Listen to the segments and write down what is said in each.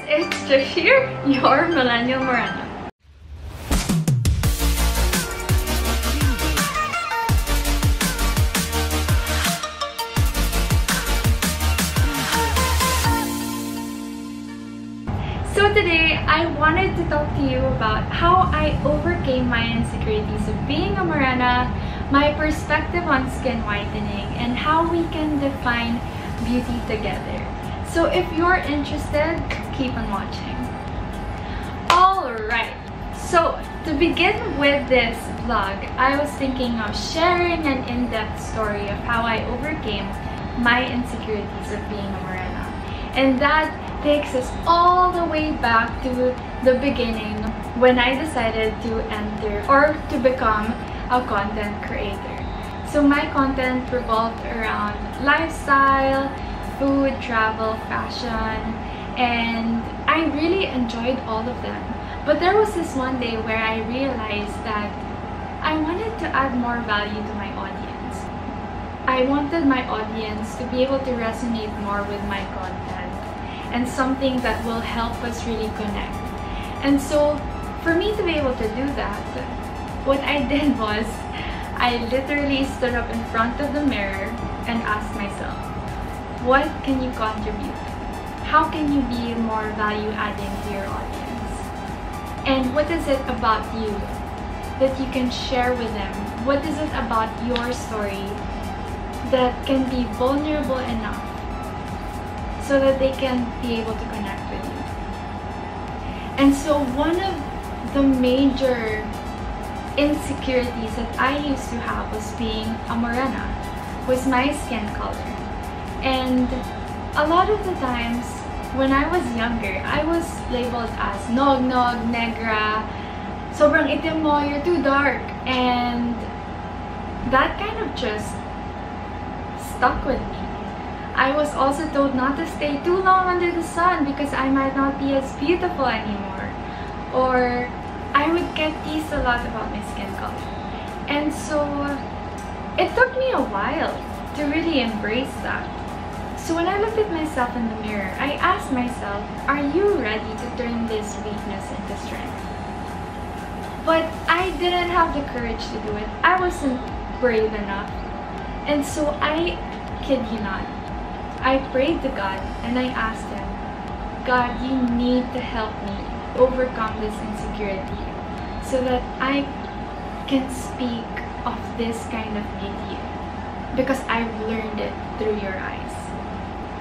it's Trish here, your Millennial Morena. So today, I wanted to talk to you about how I overcame my insecurities of being a Morena, my perspective on skin whitening, and how we can define beauty together. So if you're interested, keep on watching. Alright, so to begin with this vlog, I was thinking of sharing an in-depth story of how I overcame my insecurities of being a Morena. And that takes us all the way back to the beginning when I decided to enter or to become a content creator. So my content revolved around lifestyle, food, travel, fashion, and I really enjoyed all of them. But there was this one day where I realized that I wanted to add more value to my audience. I wanted my audience to be able to resonate more with my content and something that will help us really connect. And so for me to be able to do that, what I did was I literally stood up in front of the mirror and asked myself, what can you contribute? How can you be more value adding to your audience? And what is it about you that you can share with them? What is it about your story that can be vulnerable enough so that they can be able to connect with you? And so one of the major insecurities that I used to have was being a Morena, was my skin color. And a lot of the times when I was younger, I was labeled as nog-nog, negra, sobrang itim mo, you're too dark. And that kind of just stuck with me. I was also told not to stay too long under the sun because I might not be as beautiful anymore. Or I would get teased a lot about my skin color. And so it took me a while to really embrace that. So when I looked at myself in the mirror, I asked myself, are you ready to turn this weakness into strength? But I didn't have the courage to do it. I wasn't brave enough. And so I kid you not, I prayed to God and I asked Him, God, you need to help me overcome this insecurity so that I can speak of this kind of beauty because I've learned it through your eyes.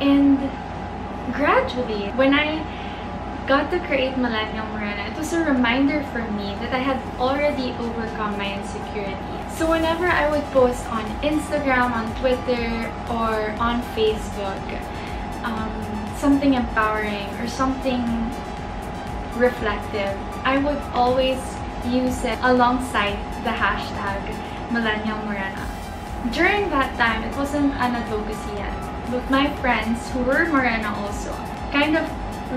And gradually, when I got to create Millennial Morena, it was a reminder for me that I had already overcome my insecurity. So whenever I would post on Instagram, on Twitter, or on Facebook, something empowering or something reflective, I would always use it alongside the hashtag Millennial Morena. During that time, it wasn't an advocacy yet, but my friends who were Morena also kind of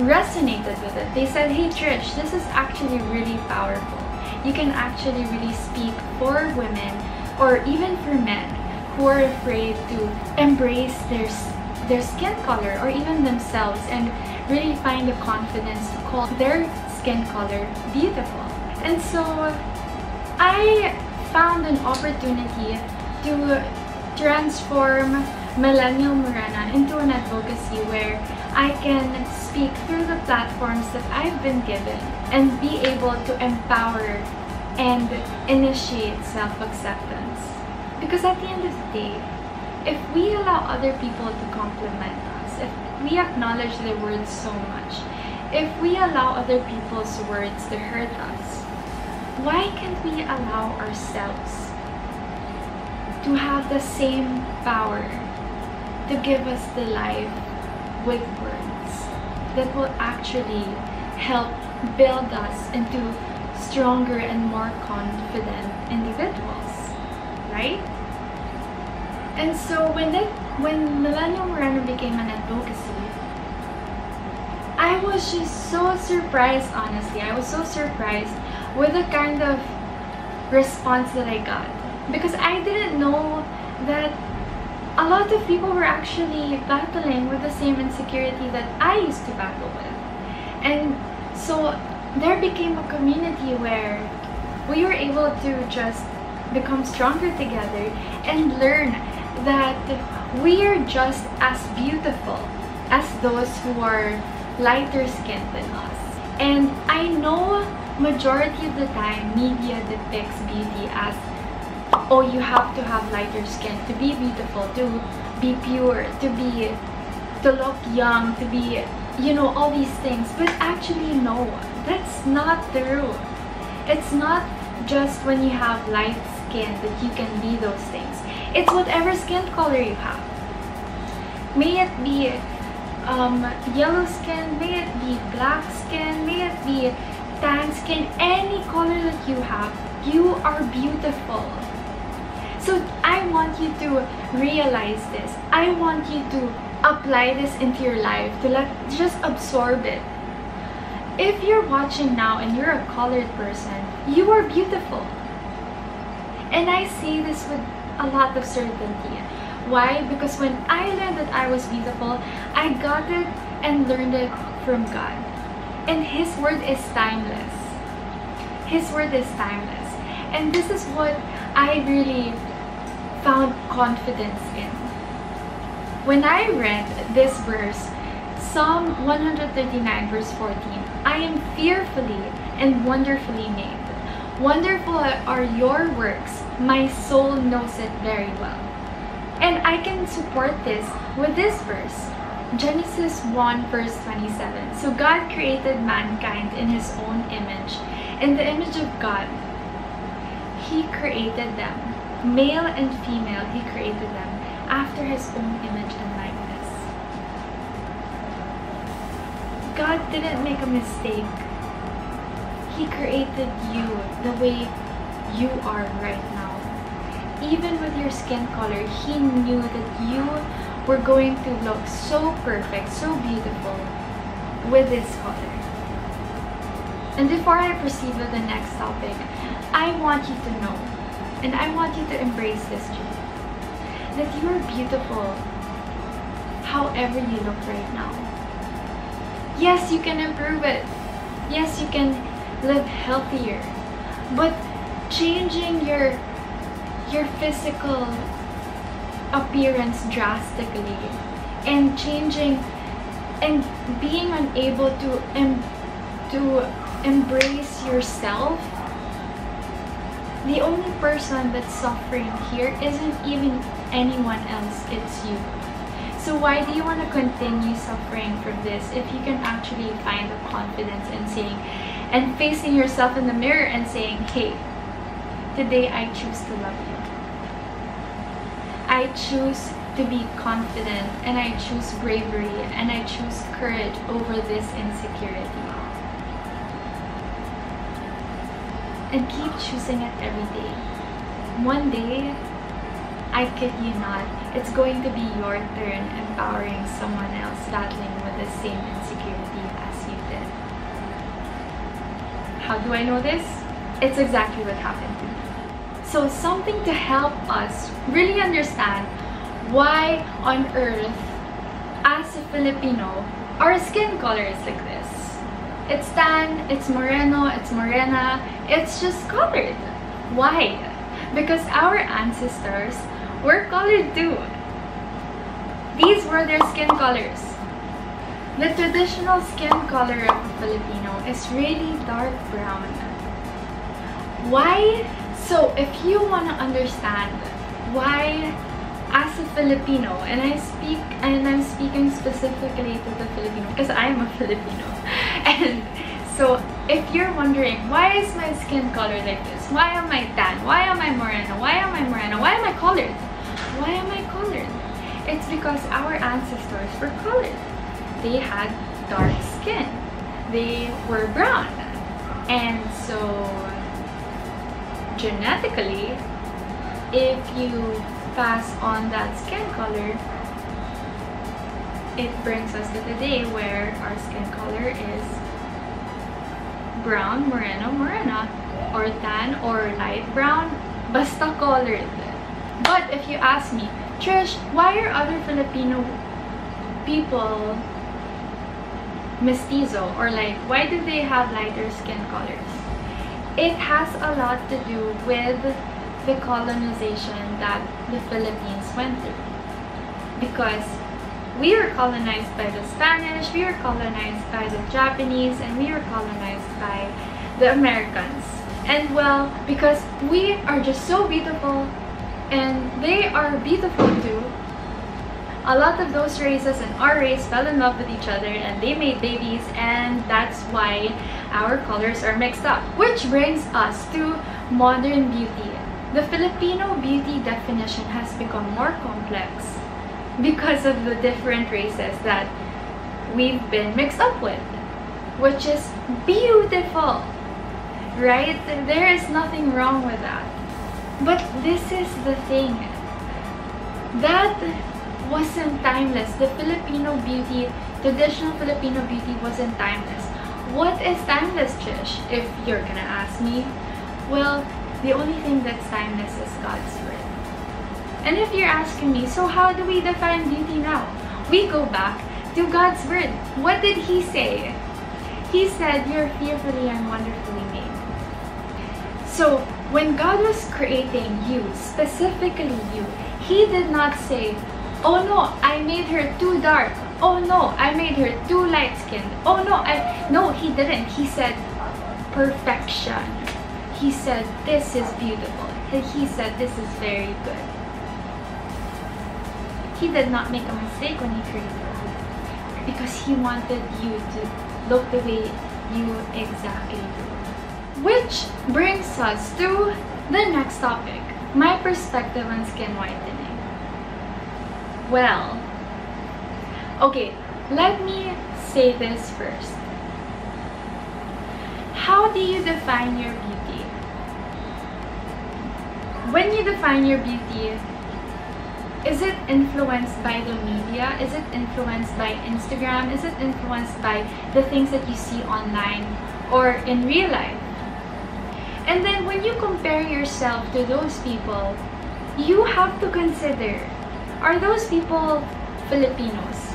resonated with it. They said, hey Trish, this is actually really powerful. You can actually really speak for women or even for men who are afraid to embrace their skin color or even themselves and really find the confidence to call their skin color beautiful. And so I found an opportunity to transform Millennial Morena into an advocacy where I can speak through the platforms that I've been given and be able to empower and initiate self-acceptance. Because at the end of the day, if we allow other people to compliment us, if we acknowledge their words so much, if we allow other people's words to hurt us, why can't we allow ourselves to have the same power to give us the life with words that will actually help build us into stronger and more confident individuals, right? And so when Millennial Morena became an advocacy, I was just so surprised, honestly. I was so surprised with the kind of response that I got, because I didn't know that a lot of people were actually battling with the same insecurity that I used to battle with. And so there became a community where we were able to just become stronger together and learn that we are just as beautiful as those who are lighter skinned than us. And I know majority of the time media depicts beauty as, oh, you have to have lighter skin to be beautiful, to be pure, to look young, to be, you know, all these things. But actually no, that's not true. It's not just when you have light skin that you can be those things. It's whatever skin color you have. May it be yellow skin, may it be black skin, may it be tan skin, any color that you have, you are beautiful. So I want you to realize this. I want you to apply this into your life, to just absorb it. If you're watching now and you're a colored person, you are beautiful. And I say this with a lot of certainty. Why? Because when I learned that I was beautiful, I got it and learned it from God. And His word is timeless. His word is timeless. And this is what I really found confidence in. When I read this verse, Psalm 139 verse 14, I am fearfully and wonderfully made. Wonderful are your works, my soul knows it very well. And I can support this with this verse, Genesis 1 verse 27. So God created mankind in His own image. In the image of God, He created them. Male and female, He created them after His own image and likeness. God didn't make a mistake. He created you the way you are right now. Even with your skin color, He knew that you were going to look so perfect, so beautiful with this color. And before I proceed with the next topic, I want you to know, and I want you to embrace this truth, that you are beautiful however you look right now. Yes, you can improve it. Yes, you can live healthier. But changing your physical appearance drastically and changing and being unable to embrace yourself, the only person that's suffering here isn't even anyone else, it's you. So why do you want to continue suffering from this if you can actually find the confidence in saying and facing yourself in the mirror and saying, hey, today I choose to love you. I choose to be confident, and I choose bravery, and I choose courage over this insecurity. And keep choosing it every day. One day, I kid you not, it's going to be your turn empowering someone else battling with the same insecurity as you did. How do I know this? It's exactly what happened to me. So something to help us really understand why on earth, as a Filipino, our skin color is like this. It's tan, it's moreno, it's morena, it's just colored. Why? Because our ancestors were colored too. These were their skin colors. The traditional skin color of a Filipino is really dark brown. Why? So if you want to understand why as a Filipino, and I'm speaking specifically to the Filipino because I'm a Filipino, and so if you're wondering why is my skin color like this, why am I tan, why am I morena, why am I morena, why am I colored, why am I colored? It's because our ancestors were colored. They had dark skin, they were brown, and so genetically, if you pass on that skin color, it brings us to the day where our skin color is brown, moreno, morena, or tan, or light brown, basta colored. But if you ask me, Trish, why are other Filipino people mestizo, or like why do they have lighter skin colors? It has a lot to do with the colonization that the Philippines went through. Because we were colonized by the Spanish, we were colonized by the Japanese, and we were colonized by the Americans. And well, because we are just so beautiful and they are beautiful too, a lot of those races and our race fell in love with each other and they made babies, and that's why our colors are mixed up. Which brings us to modern beauty. The Filipino beauty definition has become more complex because of the different races that we've been mixed up with, which is beautiful, right? There is nothing wrong with that. But this is the thing, that wasn't timeless. The Filipino beauty, traditional Filipino beauty wasn't timeless. What is timeless, Trish? If you're gonna ask me, well, the only thing that's timeless is God's word. And if you're asking me, so how do we define beauty now? We go back to God's word. What did He say? He said, you're fearfully and wonderfully made. So when God was creating you, specifically you, He did not say, oh no, I made her too dark. Oh no, I made her too light-skinned. Oh no, No, He didn't. He said perfection. He said this is beautiful. He said this is very good. He did not make a mistake when He created you, because He wanted you to look the way you exactly do. Which brings us to the next topic, my perspective on skin whitening. Well, okay, let me say this first. How do you define your beauty? When you define your beauty, is it influenced by the media? Is it influenced by Instagram? Is it influenced by the things that you see online or in real life? And then when you compare yourself to those people, you have to consider, are those people Filipinos?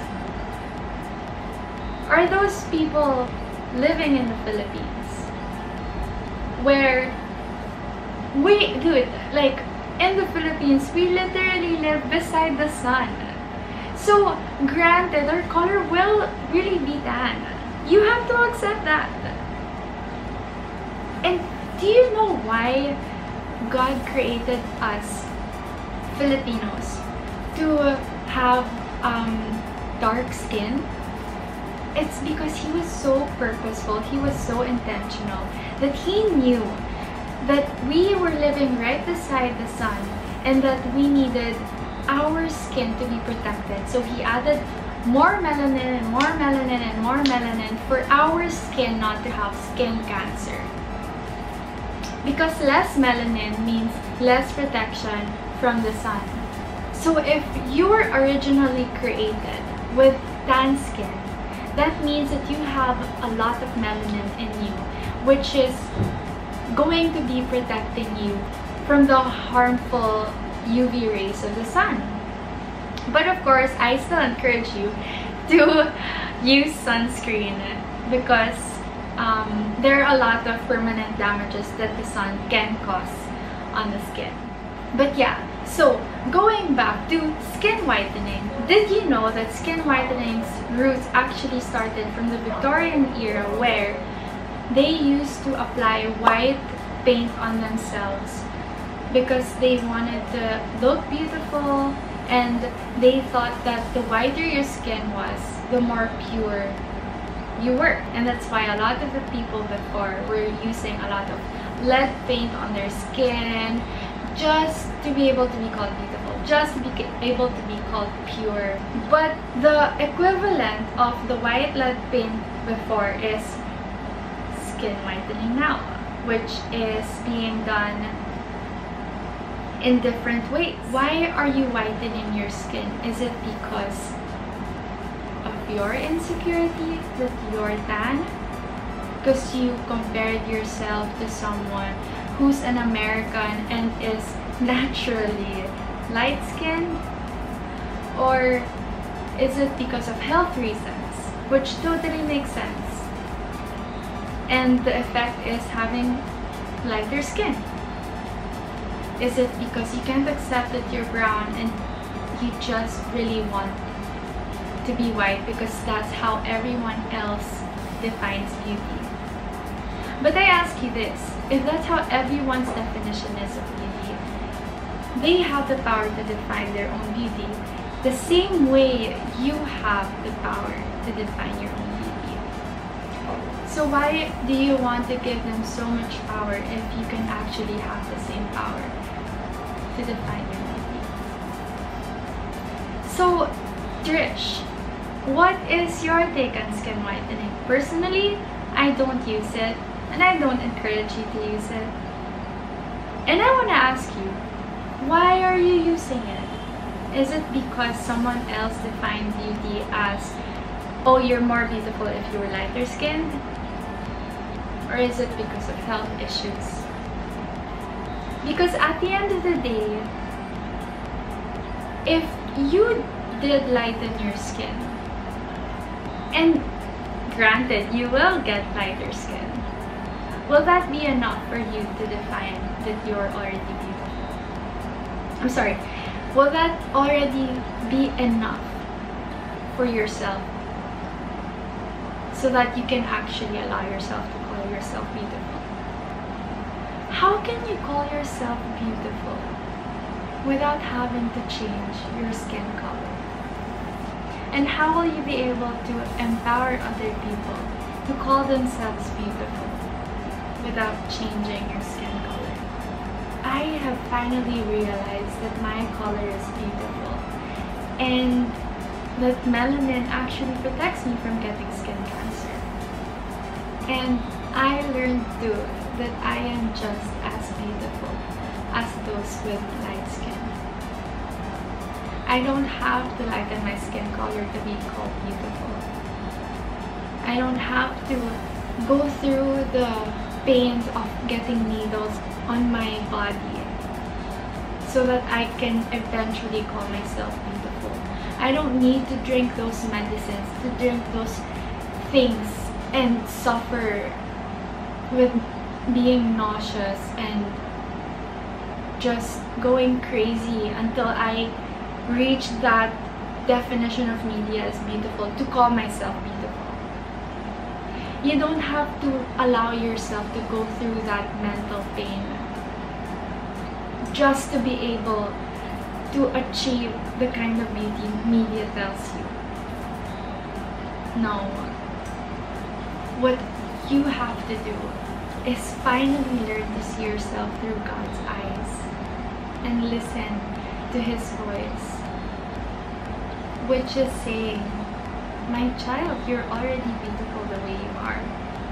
Are those people living in the Philippines? Where dude, like in the Philippines, we literally live beside the sun. So granted, our color will really be tan. You have to accept that. And do you know why God created us Filipinos to have dark skin? It's because He was so purposeful, He was so intentional, that He knew that we were living right beside the sun and that we needed our skin to be protected. So He added more melanin and more melanin and more melanin for our skin not to have skin cancer. Because less melanin means less protection from the sun. So if you were originally created with tan skin, that means that you have a lot of melanin in you, which is going to be protecting you from the harmful UV rays of the sun. But of course, I still encourage you to use sunscreen, because there are a lot of permanent damages that the sun can cause on the skin. But yeah, so going back to skin whitening, did you know that skin whitening's roots actually started from the Victorian era, where they used to apply white paint on themselves because they wanted to look beautiful, and they thought that the whiter your skin was, the more pure you were. And that's why a lot of the people before were using a lot of lead paint on their skin just to be able to be called beautiful, just to be able to be called pure. But the equivalent of the white lead paint before is skin whitening now, which is being done in different ways. Why are you whitening your skin? Is it because of your insecurity that you're tan? Because you compared yourself to someone who's an American and is naturally light-skinned? Or is it because of health reasons? which totally makes sense. And the effect is having lighter skin. Is it because you can't accept that you're brown and you just really want to be white because that's how everyone else defines beauty? But I ask you this, if that's how everyone's definition is of beauty, they have the power to define their own beauty the same way you have the power to define your own beauty. So why do you want to give them so much power if you can actually have the same power to define your beauty? So, Trish, what is your take on skin whitening? Personally, I don't use it, and I don't encourage you to use it. And I want to ask you, why are you using it? Is it because someone else defined beauty as, oh, you're more beautiful if you're lighter skinned? Or is it because of health issues? Because at the end of the day, if you did lighten your skin, and granted, you will get lighter skin, will that be enough for you to define that you're already beautiful? I'm sorry, will that already be enough for yourself so that you can actually allow yourself to call yourself beautiful? How can you call yourself beautiful without having to change your skin color? And how will you be able to empower other people to call themselves beautiful without changing your skin color? I have finally realized that my color is beautiful and that melanin actually protects me from getting skin cancer. And I learned too that I am just as beautiful as those with light skin. I don't have to lighten my skin color to be called beautiful. I don't have to go through the pains of getting needles on my body so that I can eventually call myself beautiful. I don't need to drink those medicines, to drink those things and suffer with being nauseous and just going crazy until I reach that definition of media as beautiful to call myself beautiful. You don't have to allow yourself to go through that mental pain just to be able to achieve the kind of beauty media tells you. No. What you have to do is finally learn to see yourself through God's eyes and listen to His voice, which is saying, my child, you're already beautiful the way you are.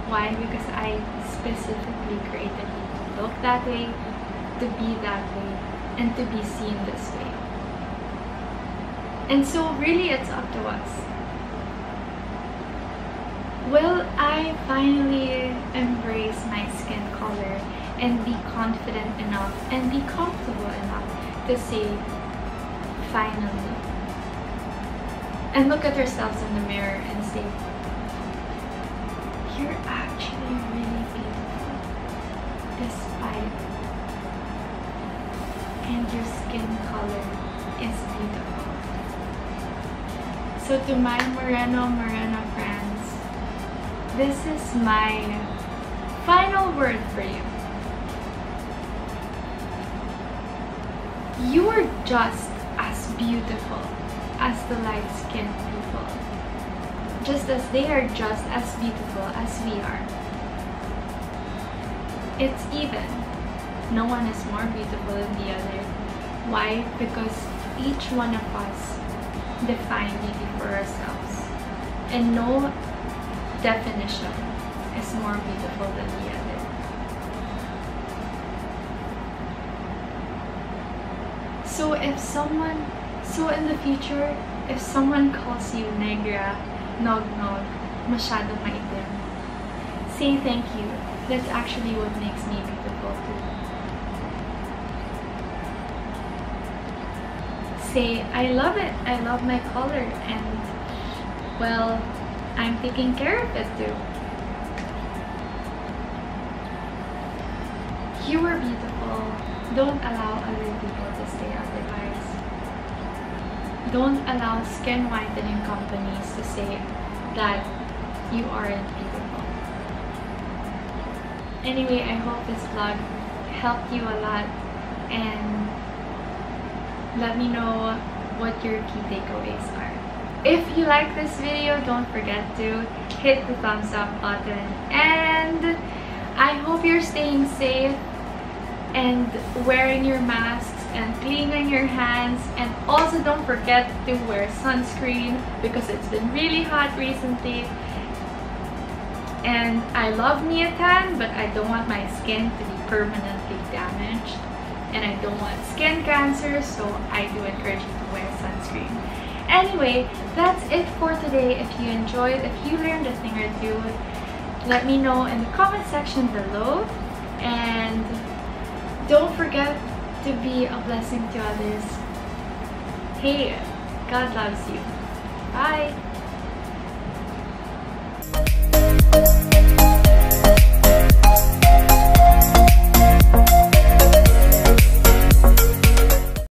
Why? Because I specifically created you to look that way, to be that way, and to be seen this way. And so really it's up to us. Will I finally embrace my skin color and be confident enough and be comfortable enough to say, finally, and look at ourselves in the mirror and say, you're actually really beautiful despite, and your skin color is beautiful. So to my Morena friends, this is my final word for you. You are just as beautiful as the light-skinned people, just as they are just as beautiful as we are. It's even. No one is more beautiful than the other. Why? Because each one of us define beauty for ourselves, and no definition is more beautiful than the other. So in the future, if someone calls you negra, nog-nog, masyadong maitim, say thank you. That's actually what makes me beautiful too. Say, I love it. I love my color, and well, I'm taking care of it too. You are beautiful. Don't allow other people to stay out your eyes. Don't allow skin whitening companies to say that you aren't beautiful. Anyway, I hope this vlog helped you a lot, and let me know what your key takeaways are. If you like this video, don't forget to hit the thumbs up button, and I hope you're staying safe and wearing your masks and cleaning your hands, and also don't forget to wear sunscreen because it's been really hot recently. And I love me a tan, but I don't want my skin to be permanently damaged, and I don't want skin cancer, so I do encourage you to wear sunscreen. Anyway, that's it for today. If you enjoyed, if you learned a thing or two, let me know in the comment section below, and don't forget to be a blessing to others. Hey, God loves you. Bye!